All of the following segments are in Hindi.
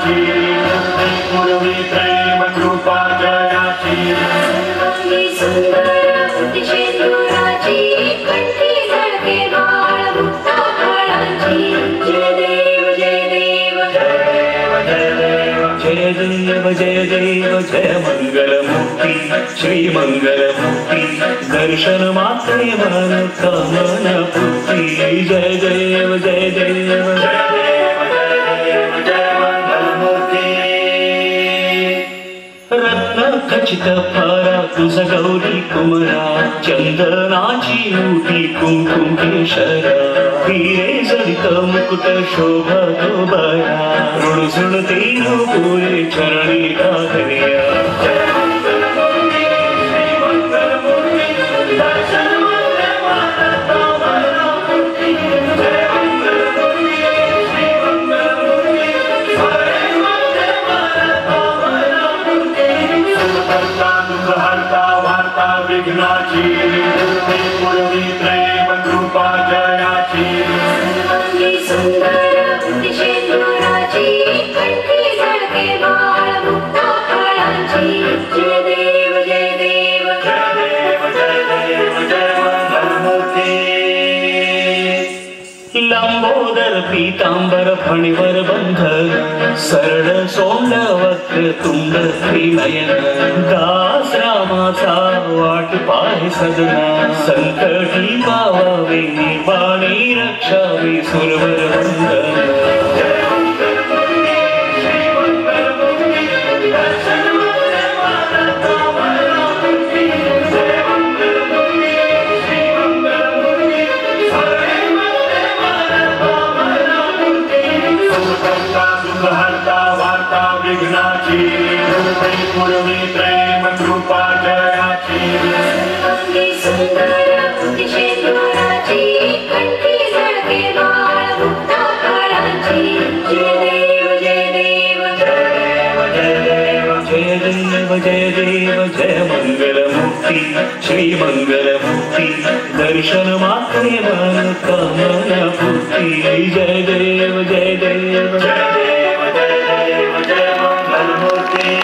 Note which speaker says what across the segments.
Speaker 1: विघ्नाची पूर्वी त्रैव कृपा जयाची सुंदर शेंदुराची कंठी झळके बाळ मुक्ता फळाची जय देव जय देव जय देव जय देव जय देव जय मंगलमूर्ती श्री मंगलमूर्ती दर्शन मात्रे मन कामना पूर्ती जय देव जय देव जय देव जय मंगलमूर्ती रत्न खचित फारा तुझ गौरी कुमरा चंदनाची मुठी कुंकुम केशरा हिरे जडित मुकुट शोभा तो बरा ऋणझुण तेन पुरे चरणी घालया विघ्नाची पूर्वी त्रैव कृपा जयाची सुंदर शेंदुराची कंठी झळके बाळ मुक्ता फळाची जय देव जय देव जय देव जय देव जय मंगलमूर्ती लंबोदर पीतांबर फणीवर बंधन सरळ सोंड वक्र तुंड त्रिनयन दास रामाचा वाट पाहे सदना संकटी पावावे निर्वाणी रक्षावे सुरवर वंदन विघ्नाची पूर्वी त्रैव कृपा जयाची सुंदर शेंदुराची कंठी झळके बाळ मुक्ता फळाची जय देव जय देव जय देव जय देव जय देव जय देव जय मंगलमूर्ती श्री मंगलमूर्ती दर्शन मात्रे मन कामना पूर्ती जय देव जय देव जय देव जय देव जय मंगलमूर्ती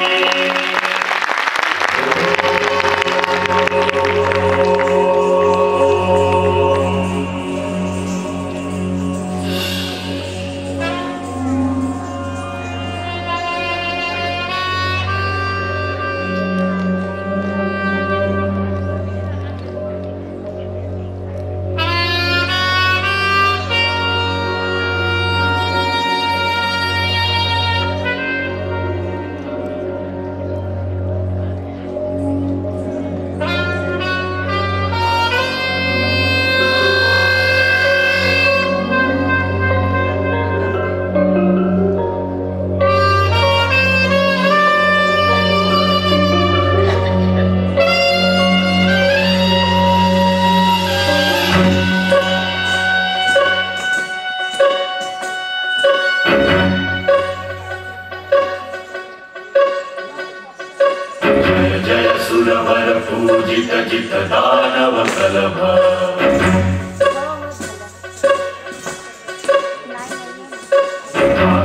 Speaker 1: पूजित चित दानव कलभ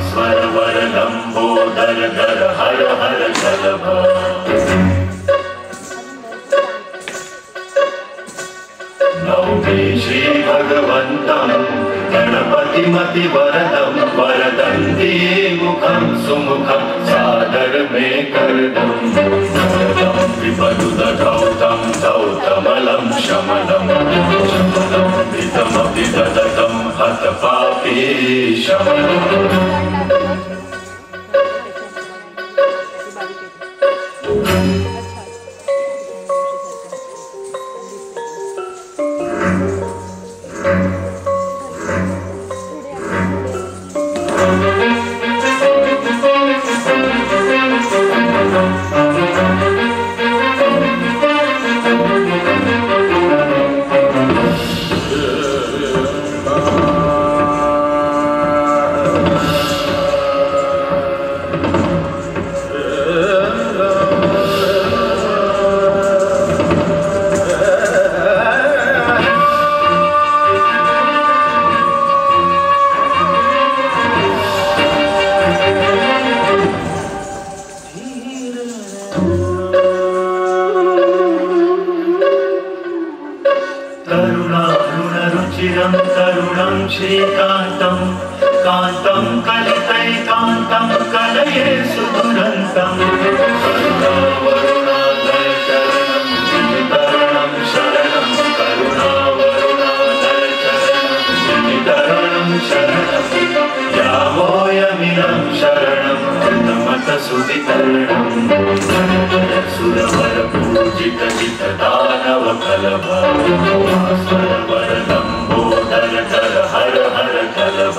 Speaker 1: स्वर वर लंबोदर दर हर हर कलभ नौमे श्री भगवन्तं गणपतिमति वरदं वरदन्ति मुखं सुमुखं सादर मे करदं विपदुदधौतं धौतमलं शमलं शमलं विदमपि ददतं हतपापेशम्
Speaker 2: श्रीकान्तं कान्तं कलितैकान्तं कलये सुदुरन्तं करुणावरुणालय शरणं शरणं करुणावरुणालय शरणं शरणं यावोऽयमिदं शरणं कृतमतसुवितरणं सुरवरपूजितचितदानवकलभस्वरवरलम्बोदरकर हर हर कलभ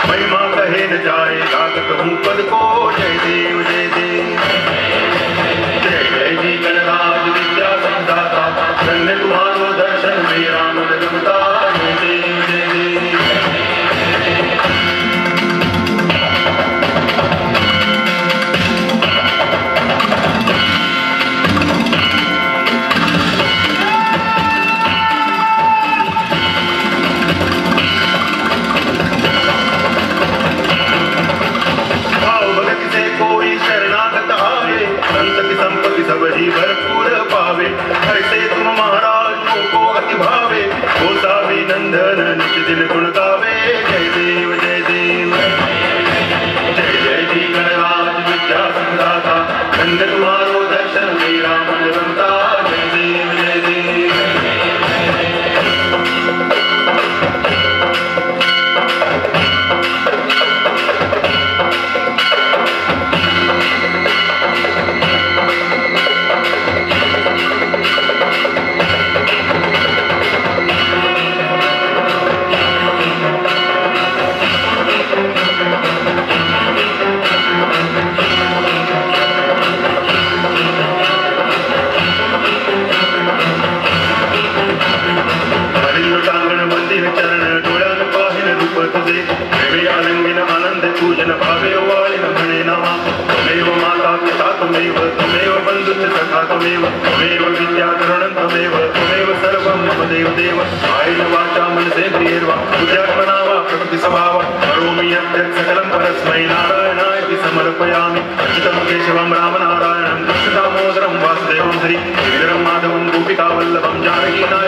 Speaker 2: महिमा कहे न जाए लागत हूँ पद को जय देव जय देव जय जय जी गणराज विद्या संदाता धन्य तुम्हारो दर्शन मेरा मन रमता जय देव जय देव सबरी भरपूर पावे ऐसे तुम महाराज को अति भावे गोसावी नंदन निज दिन गुण गावे जय देव जय देव जय जय जी गणराज विद्या संदाता धन्य तुम्हारो दर्शन मेरा मन रमता जय देव जय देव पूजन भावे वाली नमणे नमः त्वमेव माता पिता त्वमेव त्वमेव बन्धुश्च सखा त्वमेव त्वमेव विद्याकरणं त्वमेव त्वमेव सर्वं मम देव देव कायेन वाचा मनसेन्द्रियैर्वा बुद्ध्यात्मना वा प्रकृति स्वभाव करोमि यद्यत् सकलं परस्मै नारायणाय समर्पयामि अच्युतं केशवं रामनारायणं कृष्णदामोदरं वासुदेवं हरि श्रीधरं माधवं गोपिकावल्लभं जानकीनाथं